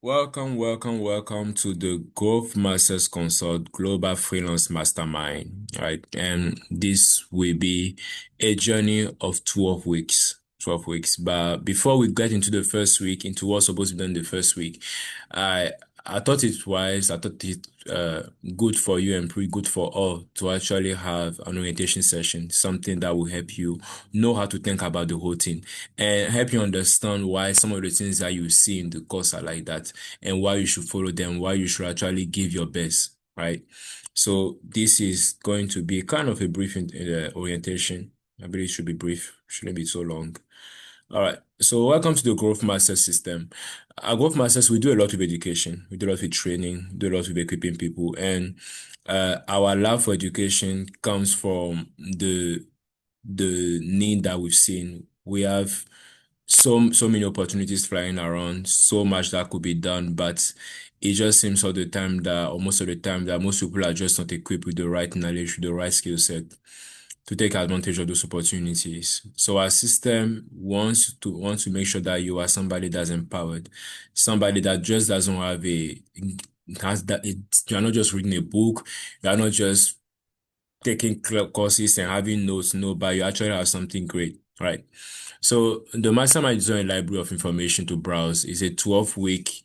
Welcome to the Growth Masters Consult Global Freelance Mastermind. Right, and this will be a journey of 12 weeks. 12 weeks. But before we get into the first week, into what's supposed to be done the first week, I I thought it wise, I thought it good for you and pretty good for all to actually have an orientation session, something that will help you know how to think about the whole thing and help you understand why some of the things that you see in the course are like that and why you should follow them, why you should actually give your best, right? So this is going to be kind of a brief orientation. I believe it should be brief, shouldn't be so long. All right. So welcome to the Growth Master System. Our Growth Masters, we do a lot with education. We do a lot with training, do a lot with equipping people. And our love for education comes from the need that we've seen. We have so many opportunities flying around, so much that could be done, but it just seems all the time that, or most of the time, that most people are just not equipped with the right knowledge, with the right skill set to take advantage of those opportunities. So our system wants to make sure that you are somebody that's empowered, somebody that just doesn't have a has that it, you're not just reading a book, you're not just taking courses and having notes, no, but you actually have something great, right? So the Mastermind is not a library of information to browse. It's a 12-week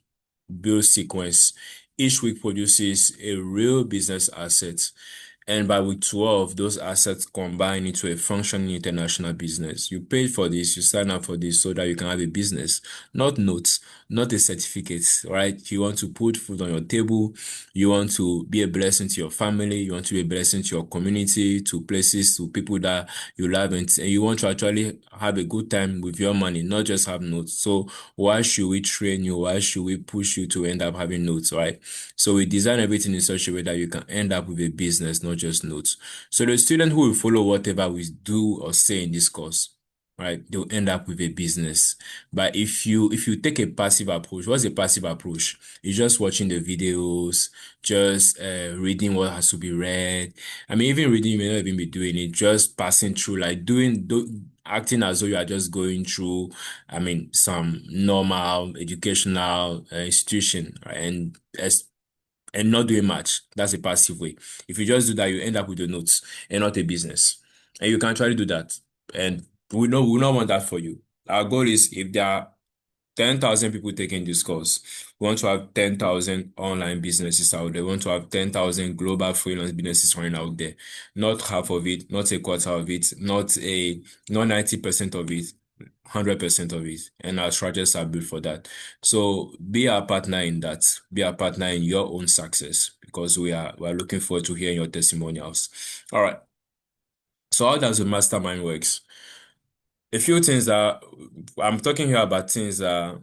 build sequence. Each week produces a real business asset. And by week 12, those assets combine into a functioning international business. You paid for this, you sign up for this so that you can have a business, not notes, not a certificate, right? You want to put food on your table, you want to be a blessing to your family, you want to be a blessing to your community, to places, to people that you love, and you want to actually have a good time with your money, not just have notes. So why should we train you? Why should we push you to end up having notes, right? So we design everything in such a way that you can end up with a business, not just notes. So the student who will follow whatever we do or say in this course, right, they'll end up with a business. But if you take a passive approach, what's a passive approach? You're just watching the videos, just reading what has to be read. I mean, even reading, you may not even be doing it, just passing through, like acting as though you are just going through, I mean, some normal educational institution, right? And not doing much. That's a passive way. If you just do that, you end up with the notes and not a business. And you can try to do that. And we don't want that for you. Our goal is if there are 10,000 people taking this course, we want to have 10,000 online businesses out there. We want to have 10,000 global freelance businesses running out there. Not half of it, not a quarter of it, not 90% of it, 100% of it. And our strategies are built for that. So be our partner in that. Be our partner in your own success because we are looking forward to hearing your testimonials. All right. So how does the mastermind works? A few things that I'm talking here about things that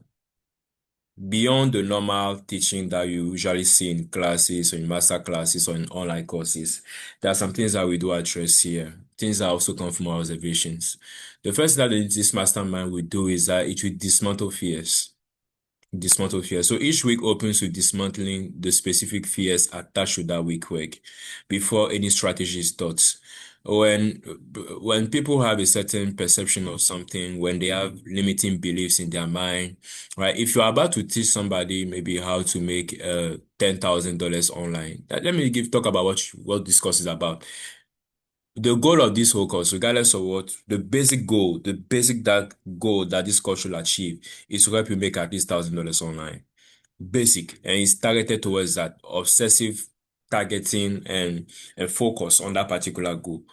beyond the normal teaching that you usually see in classes or in master classes or in online courses. There are some things that we do address here. Things that also come from our observations. The first thing that this mastermind will do is that it will dismantle fears. Dismantle fear. So each week opens with dismantling the specific fears attached to that week work before any strategy is taught. When when people have a certain perception of something, when they have limiting beliefs in their mind, right? If you're about to teach somebody maybe how to make $10,000 online, let me talk about what this course is about. The goal of this whole course, regardless of what, the basic goal, the basic that goal that this course should achieve is to help you make at least $1,000 online. Basic. And it's targeted towards that obsessive targeting and focus on that particular goal.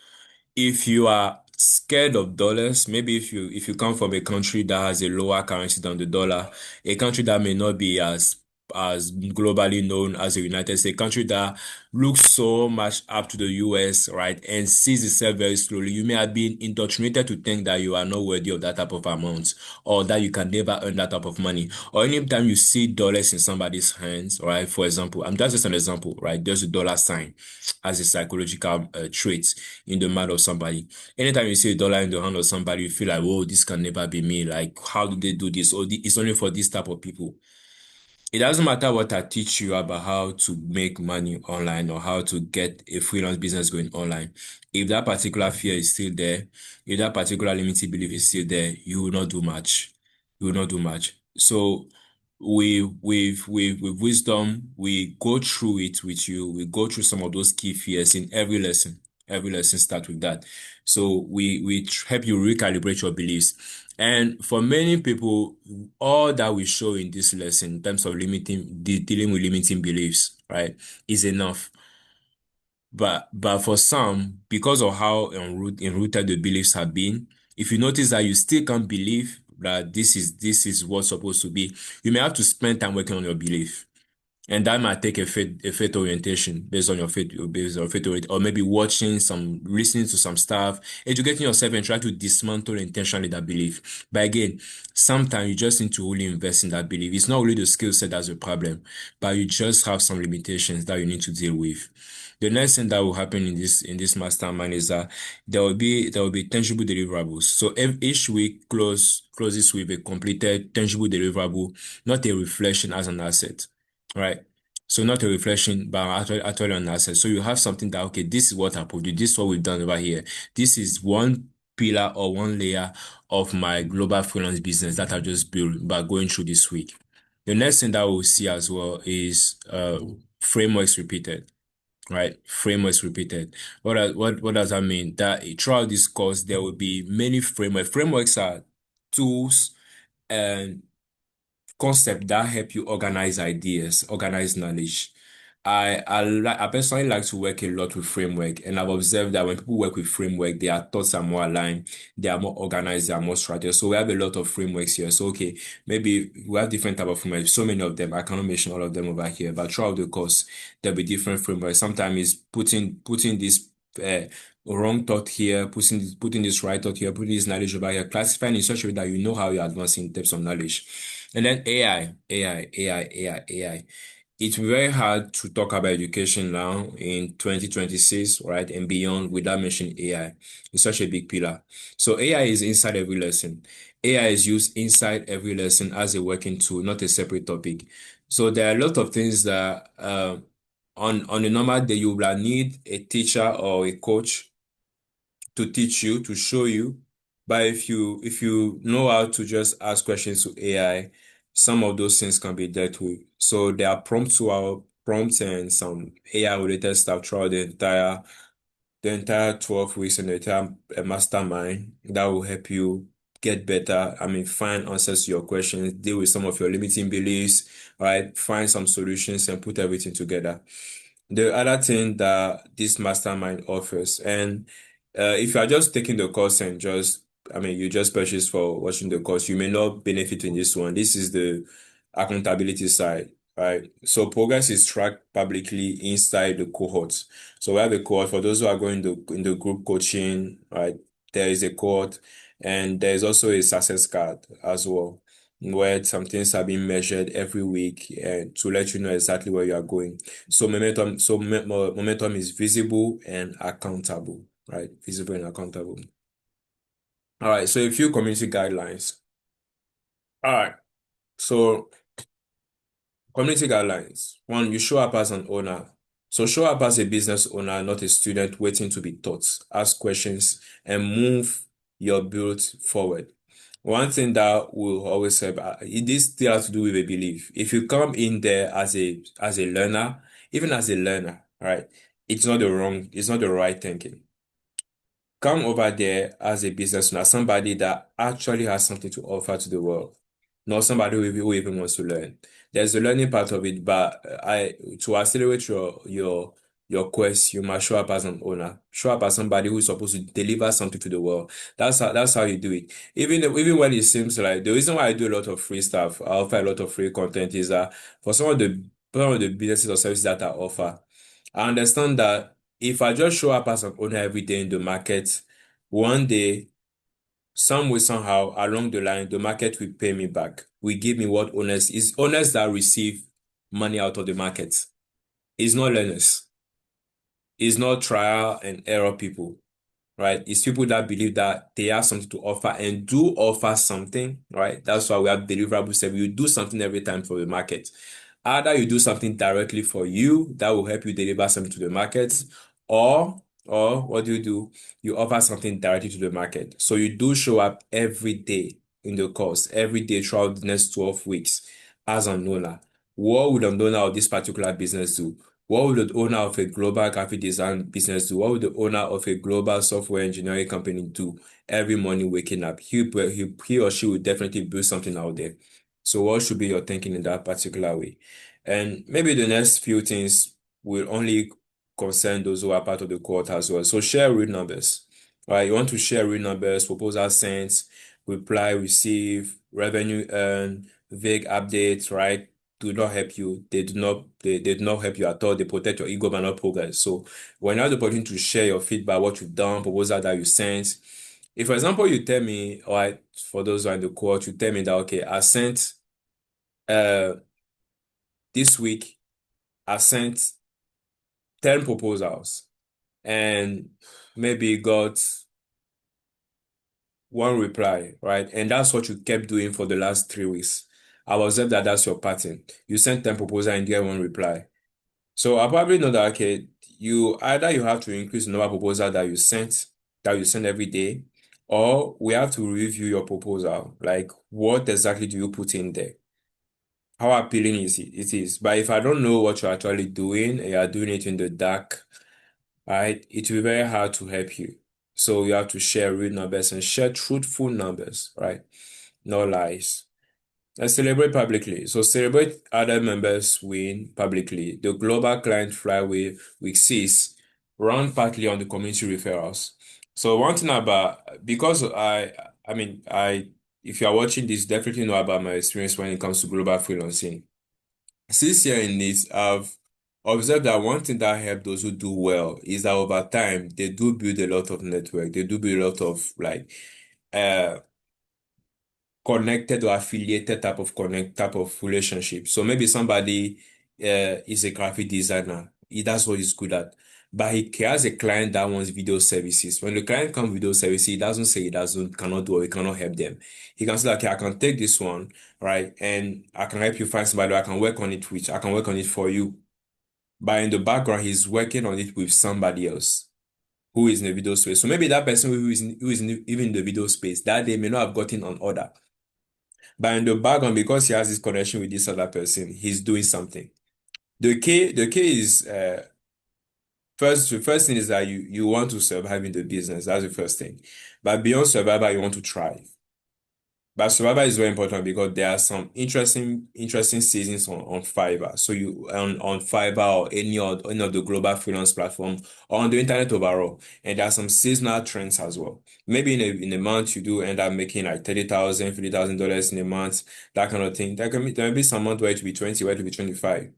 If you are scared of dollars, maybe if you come from a country that has a lower currency than the dollar, a country that may not be as globally known as the United States, a country that looks so much up to the US, right, and sees itself very slowly, you may have been indoctrinated to think that you are not worthy of that type of amount, or that you can never earn that type of money. Or anytime you see dollars in somebody's hands, right, for example, I'm just an example, right, there's a dollar sign as a psychological trait in the mind of somebody. Anytime you see a dollar in the hand of somebody, you feel like, oh, this can never be me. Like, how do they do this? Or it's only for this type of people. It doesn't matter what I teach you about how to make money online or how to get a freelance business going online. If that particular fear is still there, if that particular limiting belief is still there, you will not do much. You will not do much. So with wisdom, we go through it with you. We go through some of those key fears in every lesson. Every lesson starts with that. So help you recalibrate your beliefs. And for many people, all that we show in this lesson in terms of dealing with limiting beliefs, right, is enough. But for some, because of how enrooted the beliefs have been, if you notice that you still can't believe that this is what's supposed to be, you may have to spend time working on your belief. And that might take a faith orientation based on faith or maybe listening to some stuff, educating yourself and try to dismantle intentionally that belief. But again, sometimes you just need to really invest in that belief. It's not really the skill set that's a problem, but you just have some limitations that you need to deal with. The next thing that will happen in this mastermind is that there will be tangible deliverables. So each week closes with a completed tangible deliverable, not a reflection as an asset. Right. So not a reflection, but actually an asset. So you have something that, okay, this is what I produced. This is what we've done over here. This is one pillar or one layer of my global freelance business that I just built by going through this week. The next thing that we'll see as well is frameworks repeated, right? Frameworks repeated. What does that mean? That throughout this course, there will be many frameworks. Frameworks are tools and concept that help you organize ideas, organize knowledge. I personally like to work a lot with framework, and I've observed that when people work with framework, their thoughts are more aligned, they are more organized, they are more structured. So we have a lot of frameworks here. So okay, maybe we have different type of frameworks. So many of them, I cannot mention all of them over here, but throughout the course, there'll be different frameworks. Sometimes it's putting this uh, wrong thought here, putting this right thought here, putting this knowledge over here, classifying in such a way that you know how you're advancing in terms of knowledge. And then AI. It's very hard to talk about education now in 2026, right, and beyond without mentioning AI. It's such a big pillar. So AI is inside every lesson. AI is used inside every lesson as a working tool, not a separate topic. So there are a lot of things that on a normal day you will need a teacher or a coach to teach you, to show you. But if you know how to just ask questions to AI, some of those things can be dealt with. So there are prompts and some AI related stuff throughout the entire 12 weeks and the entire mastermind that will help you get better. I mean, find answers to your questions, deal with some of your limiting beliefs, right? Find some solutions and put everything together. The other thing that this mastermind offers, and if you are just taking the course and you just purchase for watching the course, you may not benefit in this one. This is the accountability side, right? So progress is tracked publicly inside the cohorts. So we have a cohort for those who are going in the group coaching, right? There is a cohort, and there is also a success card as well, where some things are being measured every week and to let you know exactly where you are going. So momentum is visible and accountable, right? Visible and accountable. All right. So a few community guidelines. All right. So community guidelines. One, you show up as an owner. So show up as a business owner, not a student waiting to be taught. Ask questions and move your build forward. One thing that will always help, this still has to do with a belief. If you come in there as a learner, even as a learner, right, it's not the right thinking. Come over there as a business owner, somebody that actually has something to offer to the world, not somebody who even wants to learn. There's the learning part of it, but to accelerate your quest, you must show up as an owner, show up as somebody who is supposed to deliver something to the world. That's how you do it. Even when it seems like the reason why I do a lot of free stuff, I offer a lot of free content is that for some of the businesses or services that I offer, I understand that if I just show up as an owner every day in the market, one day, some way, somehow, along the line, the market will pay me back, will give me what owners is owners that receive money out of the market. It's not learners. It's not trial and error people, right? It's people that believe that they have something to offer and do offer something, right? That's why we have deliverables. You do something every time for the market. Either you do something directly for you that will help you deliver something to the market, or what do? You offer something directly to the market. So you do show up every day in the course, every day throughout the next 12 weeks. as an owner. What would an owner of this particular business do? What would the owner of a global graphic design business do? What would the owner of a global software engineering company do every morning waking up? He or she will definitely build something out there. So what should be your thinking in that particular way? And maybe the next few things will only concern those who are part of the cohort as well. So share real numbers. All right, you want to share real numbers, proposal sent, reply receive, revenue earned, vague updates, right? Do not help you. They do not help you at all. They protect your ego but not progress. So when you have the opportunity to share your feedback, what you've done, proposal that you sent. If, for example, you tell me, all right, for those who are in the court, you tell me that okay, I sent uh this week, I sent 10 proposals and maybe got one reply, right? And that's what you kept doing for the last 3 weeks. I will observe that that's your pattern. You send 10 proposals and get one reply. So I probably know that okay, you have to increase the number of proposals that you send every day, or we have to review your proposal. Like what exactly do you put in there? How appealing is it? It is. But if I don't know what you're actually doing and you're doing it in the dark, right, it will be very hard to help you. So you have to share real numbers and share truthful numbers, right? No lies. And celebrate publicly. So celebrate other members win publicly. The global client flyway week 6 run partly on the community referrals. So one thing about because I mean if you are watching this, definitely know about my experience when it comes to global freelancing. Since here in this, I've observed that one thing that help those who do well is that over time they do build a lot of network. They do build a lot of like uh connected or affiliated type of relationship. So maybe somebody is a graphic designer. That's what he's good at. But he has a client that wants video services. When the client comes video services, he doesn't say he doesn't cannot do or he cannot help them. He can say, okay, I can take this one, right? And I can help you find somebody who I can work on it with. I can work on it for you. But in the background, he's working on it with somebody else who is in the video space. So maybe that person even in the video space that they may not have gotten on order. But in the background, because he has this connection with this other person, he's doing something. The key is the first thing is that you want to survive in the business. That's the first thing. But beyond survival, you want to thrive. But survival is very important because there are some interesting seasons on Fiverr. So you on Fiverr or any of the global freelance platform or on the internet overall. And there are some seasonal trends as well. Maybe in a month you do end up making like 30,000, $50,000 in a month, that kind of thing. There may be some month where it will be 20, where it will be 25.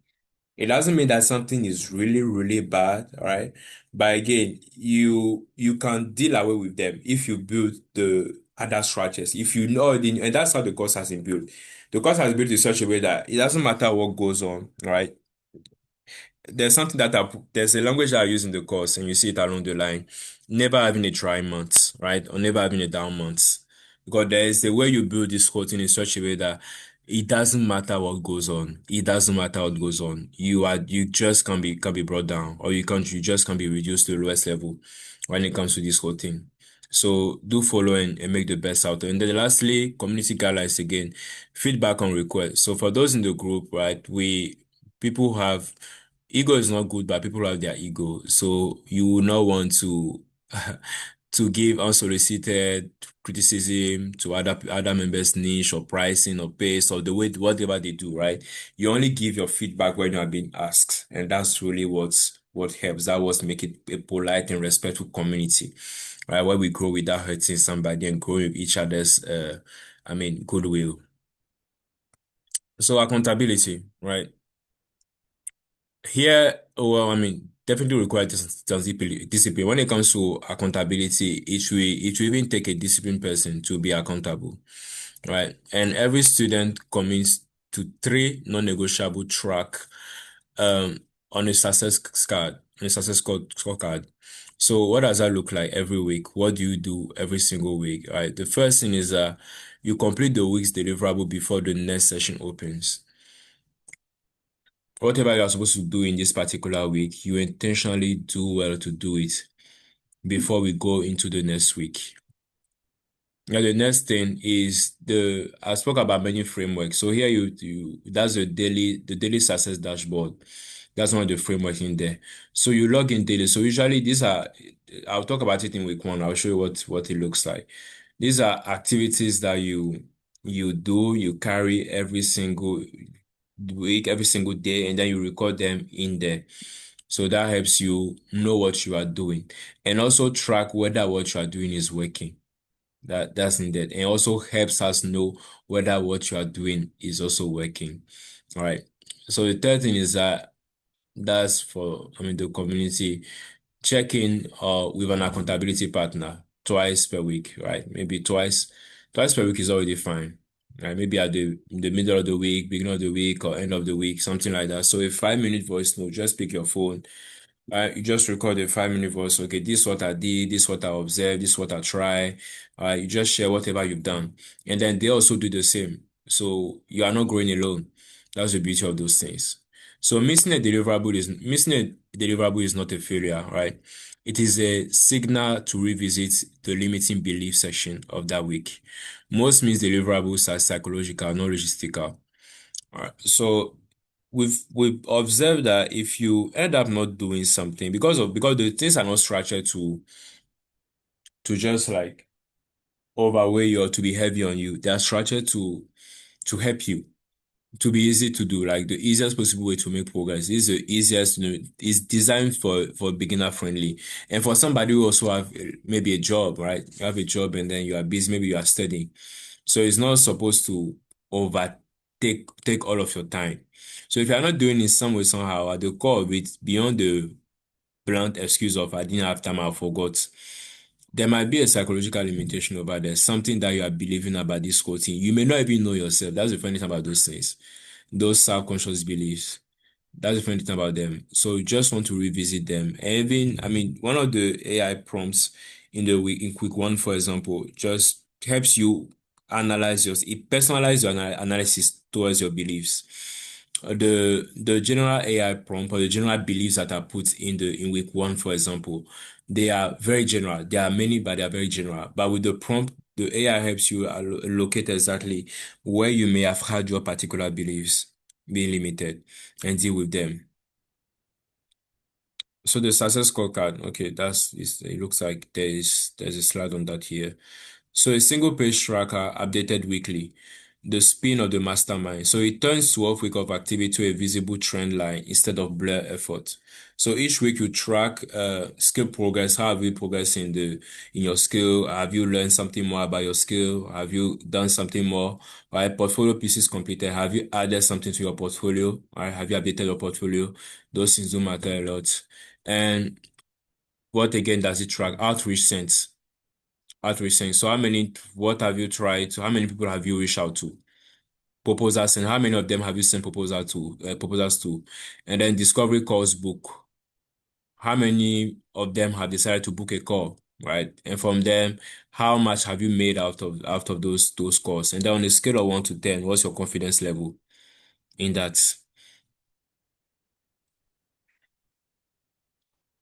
It doesn't mean that something is really, really bad, all right? But again, you can deal away with them if you build the other structures. If you know, and that's how the course has been built. The course has been built in such a way that it doesn't matter what goes on, right? There's a language that I use in the course, and you see it along the line. Never having a dry month, right? Or never having a down month. Because there is the way you build this whole thing in such a way that it doesn't matter what goes on. It doesn't matter what goes on. You just can be brought down, or you just can be reduced to the lowest level when it comes to this whole thing. So do follow and make the best out of it. And then lastly, community guidelines again, feedback on requests. So for those in the group, right, people have ego is not good, but people have their ego. So you will not want to to give unsolicited criticism to other members' niche or pricing or pace or the way whatever they do, right? You only give your feedback when you are being asked, and that's really what helps. That was make it a polite and respectful community, right? Where we grow without hurting somebody and grow with each other's goodwill. So accountability, right? Here, well, definitely require discipline. When it comes to accountability, it will even take a disciplined person to be accountable, right? And every student commits to three non-negotiable track um on a scorecard. So what does that look like every week? What do you do every single week? Right? The first thing is you complete the week's deliverable before the next session opens. Whatever you are supposed to do in this particular week, you intentionally do well to do it before we go into the next week. Now the next thing is I spoke about many frameworks. So here that's the daily success dashboard. That's one of the frameworks in there. So you log in daily. So usually I'll talk about it in week one. I'll show you what it looks like. These are activities that you carry every single week, every single day, and then you record them in there. So that helps you know what you are doing and also track whether what you are doing is working. That's needed. And also helps us know whether what you are doing is also working. All right. So the third thing is that that's for, the community check in with an accountability partner twice per week, right? Maybe twice per week is already fine. Right? Maybe at the middle of the week, beginning of the week, or end of the week, something like that. So a 5 minute voice note, just pick your phone. You just record a 5 minute voice. Okay, this is what I did, this is what I observed, this is what I try. You just share whatever you've done. And then they also do the same. So you are not growing alone. That's the beauty of those things. So missing a deliverable is not a failure, right? It is a signal to revisit the limiting belief section of that week. Most missed deliverables are psychological, not logistical. All right. So we've observed that if you end up not doing something because the things are not structured to just like overweigh you or to be heavy on you, they are structured to help you, to be easy to do, like the easiest possible way to make progress. This is the easiest, it's designed for beginner friendly. And for somebody who also have maybe a job, right? You have a job and then you are busy, maybe you are studying. So it's not supposed to overtake take all of your time. So if you're not doing it some way, somehow, at the core of it, beyond the blunt excuse of I didn't have time, I forgot. There might be a psychological limitation over there, something that you are believing about this whole thing. You may not even know yourself. That's the funny thing about those things, those subconscious beliefs. That's the funny thing about them. So you just want to revisit them. And even, one of the AI prompts in the week, in quick one, for example, just helps you it personalizes your analysis towards your beliefs. The general AI prompt or the general beliefs that are put in week one, for example, they are very general. There are many, but they are very general. But with the prompt, the AI helps you locate exactly where you may have had your particular beliefs being limited and deal with them. So the success scorecard, okay, it looks like there's a slide on that here. So a single page tracker updated weekly, the spin of the mastermind. So it turns 12 week of activity to a visible trend line instead of blur effort. So each week you track skill progress. How have you progressed in your skill? Have you learned something more about your skill? Have you done something more? Right, portfolio pieces completed. Have you added something to your portfolio? Right, have you updated your portfolio? Those things do matter a lot. And what again does it track? Outreach sent. Outreach sent. So what have you tried? So how many people have you reached out to? Proposals and how many of them have you sent proposals to? And then discovery calls book. How many of them have decided to book a call? Right. And from them, how much have you made out of those calls? And then on a scale of 1 to 10, what's your confidence level in that?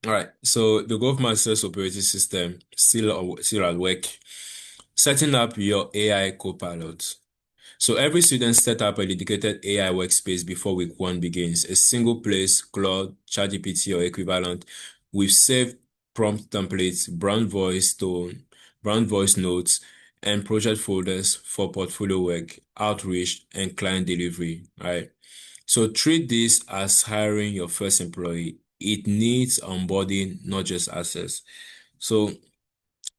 All right. So the Growth Masters operating system still at work. Setting up your AI copilot. So every student set up a dedicated AI workspace before week one begins. A single place, Claude, ChatGPT or equivalent, with saved prompt templates, brand voice notes, and project folders for portfolio work, outreach, and client delivery. Right. So treat this as hiring your first employee. It needs onboarding, not just access. So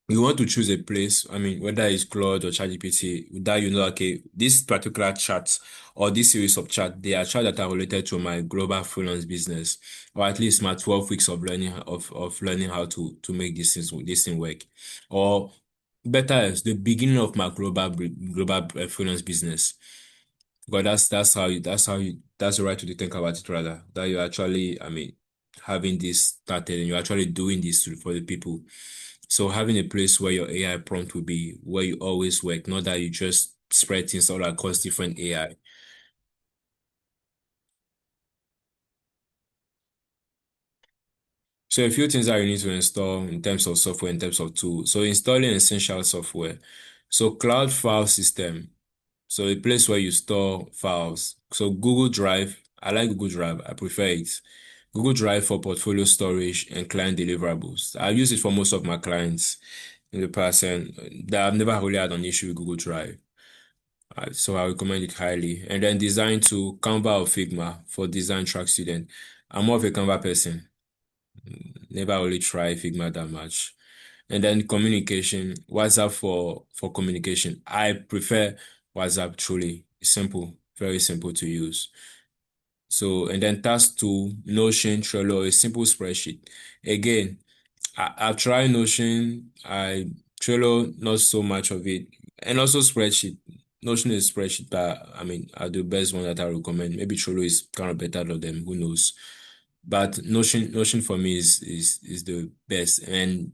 you want to choose a place, whether it's Claude or ChatGPT, that okay, this particular chat or this series of chat, they are chat that are related to my global freelance business, or at least my 12 weeks of learning how to make this thing work. Or better is the beginning of my global freelance business. But that's the right way to think about it, rather. That you actually, having this started and you're actually doing this for the people. So having a place where your AI prompt will be where you always work, not that you just spread things all across different AI. So a few things that you need to install in terms of software, in terms of tools. So installing essential software. So cloud file system. So a place where you store files. So Google Drive, I like Google Drive. I prefer it. Google Drive for portfolio storage and client deliverables. I use it for most of my clients in the past, and that I've never really had an issue with Google Drive. So I recommend it highly. And then design to Canva or Figma for design track student. I'm more of a Canva person. Never really try Figma that much. And then communication, WhatsApp for communication. I prefer WhatsApp truly. It's simple, very simple to use. So, and then task two, Notion, Trello, a simple spreadsheet. Again, I've tried Notion. Trello, not so much of it. And also spreadsheet. Notion is spreadsheet, but I mean, the best one that I recommend. Maybe Trello is kind of better than them. Who knows? But Notion for me is the best. And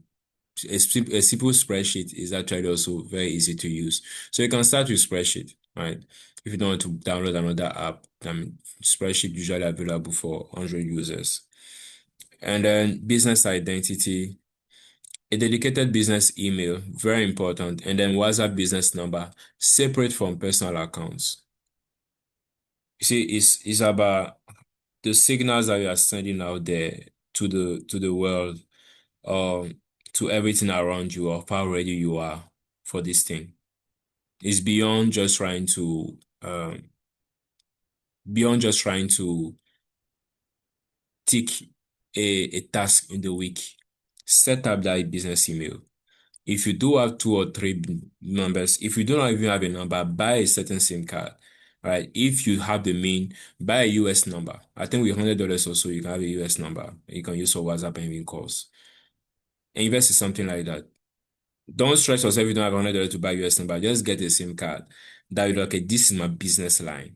a simple spreadsheet is actually also very easy to use. So you can start with spreadsheet, right? If you don't want to download another app, spreadsheet usually available for 100 users. And then business identity, a dedicated business email, very important. And then WhatsApp business number, separate from personal accounts. You see, it's about the signals that you are sending out there to the world, um, to everything around you of how ready you are for this thing. It's beyond just trying to tick a task in the week. Set up that business email. If you do have two or three numbers, if you do not even have a number, buy a certain SIM card. Right? If you have the mean, buy a US number. I think with $100 or so, you can have a US number. You can use for WhatsApp and even calls. And invest in something like that. Don't stress yourself if you don't have $100 to buy US number. Just get a SIM card that will, okay, this is my business line.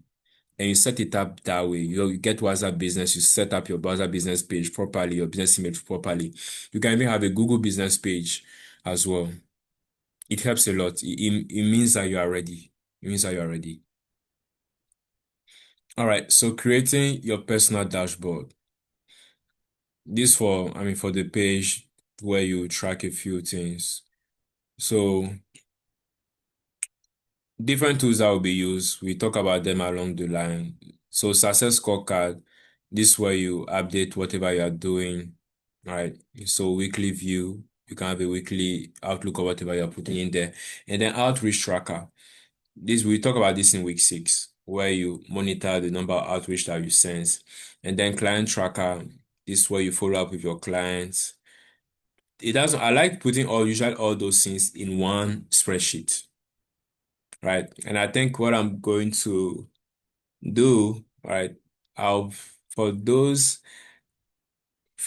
And you set it up that way. You get WhatsApp business, you set up your WhatsApp business page properly, your business email properly. You can even have a Google business page as well. It helps a lot. It means that you are ready. It means that you are ready. All right. So creating your personal dashboard. This for the page where you track a few things. So different tools that will be used. We talk about them along the line. So success scorecard, this is where you update whatever you are doing, right? So weekly view, you can have a weekly outlook of whatever you're putting in there. And then outreach tracker. This we talk about this in week 6, where you monitor the number of outreach that you send. And then client tracker, this is where you follow up with your clients. It doesn't, I like putting usually all those things in one spreadsheet, right? And I think what I'm going to do, right, I'll for those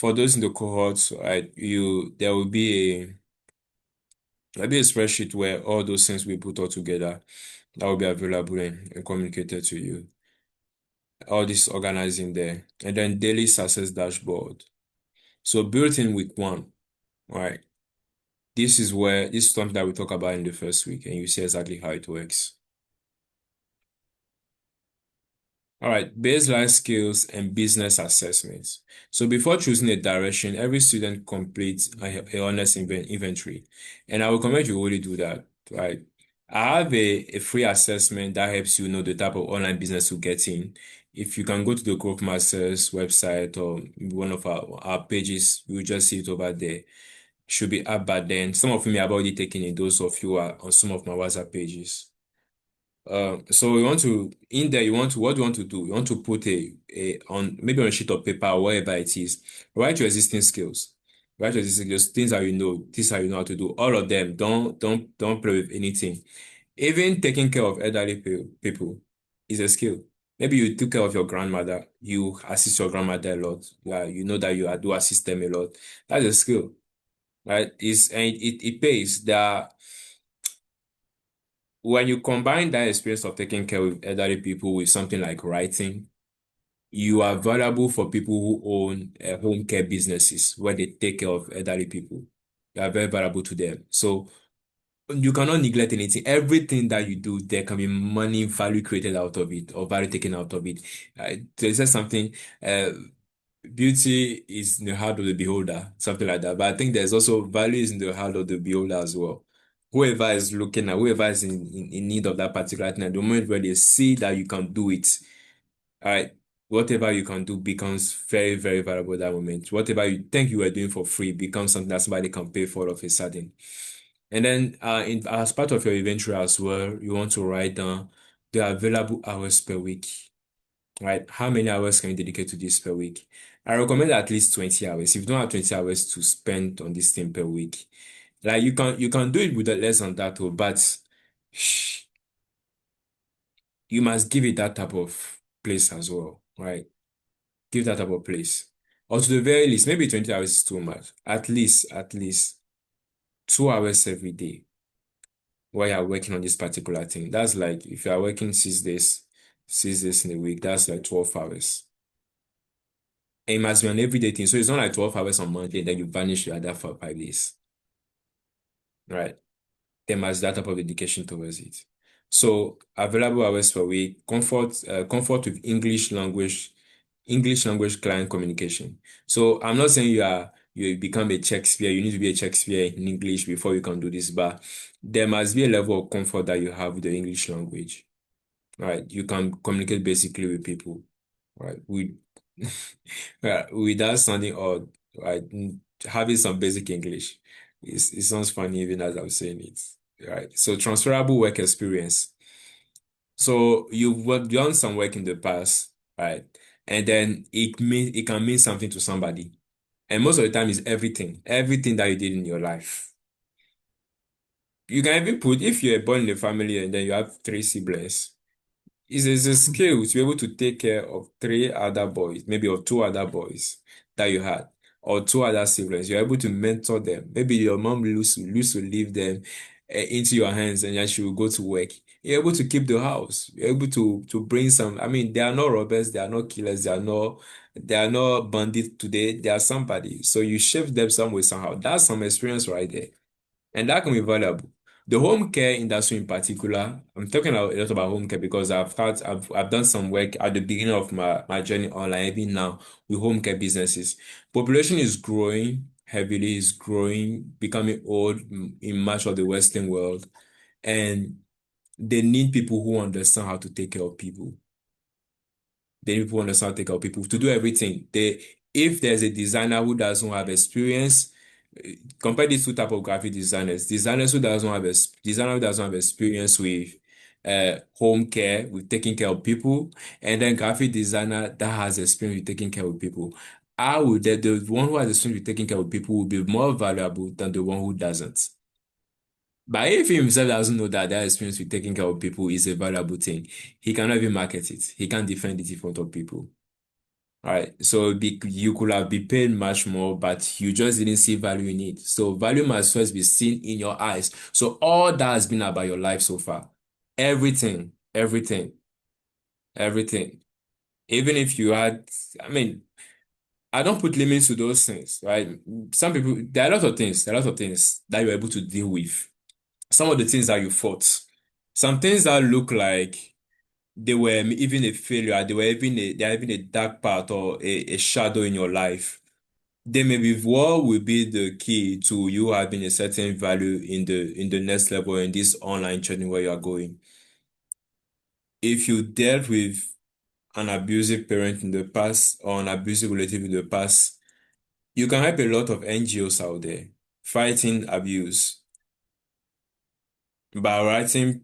in the cohorts, right, there'll be a spreadsheet where all those things we put all together that will be available and communicated to you. All this organizing there. And then daily success dashboard. So built in week 1, right? This is something that we talk about in the first week, and you see exactly how it works. All right, baseline skills and business assessments. So before choosing a direction, every student completes a honest inventory. And I will recommend you really do that, right? I have a free assessment that helps you know the type of online business to get in. If you can go to the Growth Masters website or one of our pages, you'll just see it over there. Should be up by then. Some of you may have already taken it, those of you are on some of my WhatsApp pages. So in there, what do you want to do? You want to put on maybe on a sheet of paper or wherever it is, write your existing skills. Write your existing skills, things that you know, things that you know how to do. All of them. Don't play with anything. Even taking care of elderly people is a skill. Maybe you took care of your grandmother, you assist your grandmother a lot. Yeah, you know that you do assist them a lot. That's a skill, right? It pays. That when you combine that experience of taking care of elderly people with something like writing, you are valuable for people who own home care businesses where they take care of elderly people. You are very valuable to them. So you cannot neglect anything. Everything that you do, there can be money value created out of it or value taken out of it. They said something, uh, beauty is in the heart of the beholder, something like that. But I think there's also values in the heart of the beholder as well. whoever is looking at, whoever is in need of that particular thing, at the moment where they see that you can do it, all right, whatever you can do becomes very, very valuable at that moment. Whatever you think you were doing for free becomes something that somebody can pay for all of a sudden. And then as part of your inventory as well, you want to write down the available hours per week, right? How many hours can you dedicate to this per week? I recommend at least 20 hours. If you don't have 20 hours to spend on this thing per week, like you can do it with less than that, but shh, you must give it that type of place as well, right? Give that type of place. Or to the very least, maybe 20 hours is too much. At least 2 hours every day while you're working on this particular thing. That's like if you are working 6 days, 6 days in a week, that's like 12 hours. And it must be an everyday thing. So it's not like 12 hours on Monday, then you vanish the other for 5 days. Right? There must be that type of dedication towards it. So available hours per week, comfort with English language client communication. So I'm not saying you become a Shakespeare, you need to be a Shakespeare in English before you can do this, but there must be a level of comfort that you have with the English language. Right? You can communicate basically with people, right? Without sounding odd, right? Having some basic English. It sounds funny even as I'm saying it, right? So transferable work experience. So you've done some work in the past, right? And then it can mean something to somebody. And most of the time is everything that you did in your life. You can even put, if you're born in a family and then you have three siblings, it's a skill to be able to take care of three other boys, maybe or two other boys that you had, or two other siblings. You're able to mentor them. Maybe your mom used to leave them into your hands and then she will go to work. You're able to keep the house. You're able to bring some. I mean, they are not robbers, they are not killers, they are not bandits today. They are somebody. So you shape them some way, somehow. That's some experience right there. And that can be valuable. The home care industry in particular, I'm talking a lot about home care because I've done some work at the beginning of my journey online, even now with home care businesses. Population is growing heavily, is growing, becoming old in much of the Western world, and they need people who understand how to take care of people. They need people who understand how to take care of people to do everything. If there's a designer who doesn't have experience, compare these two type of graphic designers. Designer who doesn't have experience with home care, with taking care of people, and then graphic designer that has experience with taking care of people. I would that the one who has experience with taking care of people will be more valuable than the one who doesn't. But if he himself doesn't know that experience with taking care of people is a valuable thing, he cannot even market it. He can't defend it in front of people. All right. So you could have been paid much more, but you just didn't see value in it. So value must first be seen in your eyes. So all that has been about your life so far. Everything, everything, everything. Even if you had, I mean, I don't put limits to those things, right? Some people, there are a lot of things that you're able to deal with. Some of the things that you fought, some things that look like they were even a failure, they are even a dark part or a shadow in your life. Then maybe what will be the key to you having a certain value in the next level in this online journey where you are going. If you dealt with an abusive parent in the past or an abusive relative in the past, you can help a lot of NGOs out there fighting abuse by writing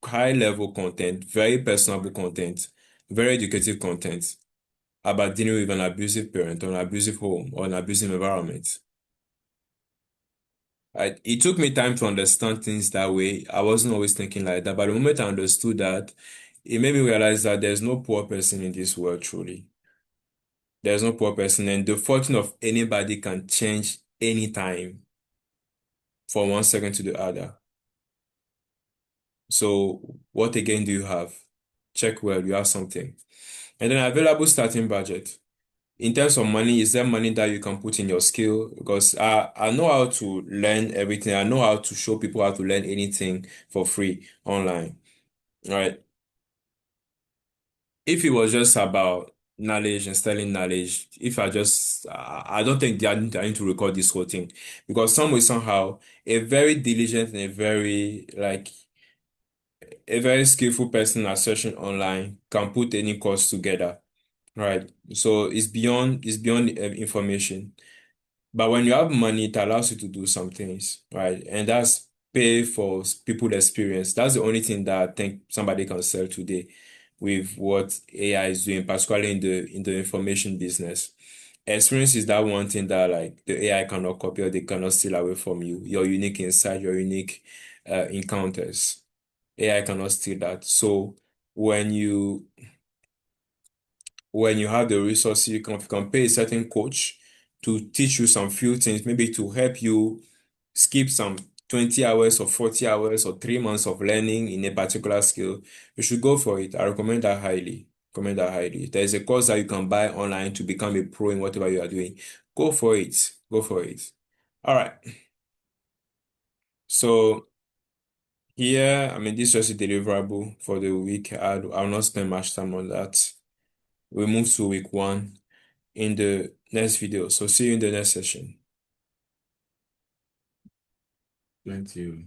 high level content, very personable content, very educative content about dealing with an abusive parent or an abusive home or an abusive environment. It took me time to understand things that way. I wasn't always thinking like that, but the moment I understood that, it made me realize that there's no poor person in this world, truly. There's no poor person, and the fortune of anybody can change anytime from one second to the other. So, what again do you have? Check well, you have something. And then available starting budget. In terms of money, is there money that you can put in your skill? Because I know how to learn everything. I know how to show people how to learn anything for free online. Right? If it was just about knowledge and selling knowledge. If I just, I don't think I need to record this whole thing because some way somehow a very diligent and a very skillful person at searching online can put any course together, right? So it's beyond information. But when you have money, it allows you to do some things, right? And that's pay for people experience. That's the only thing that I think somebody can sell today with what AI is doing, particularly in the information business. Experience is that one thing that like the AI cannot copy or they cannot steal away from you. Your unique insight, your unique encounters. AI cannot steal that. So when you when you have the resources, you can pay a certain coach to teach you some few things, maybe to help you skip some 20 hours or 40 hours or 3 months of learning in a particular skill. You should go for it. I recommend that highly. Recommend that highly. There is a course that you can buy online to become a pro in whatever you are doing. Go for it. Go for it. All right. So here, I mean, this was a deliverable for the week. I'll not spend much time on that. We move to week one in the next video. So see you in the next session. Thank you.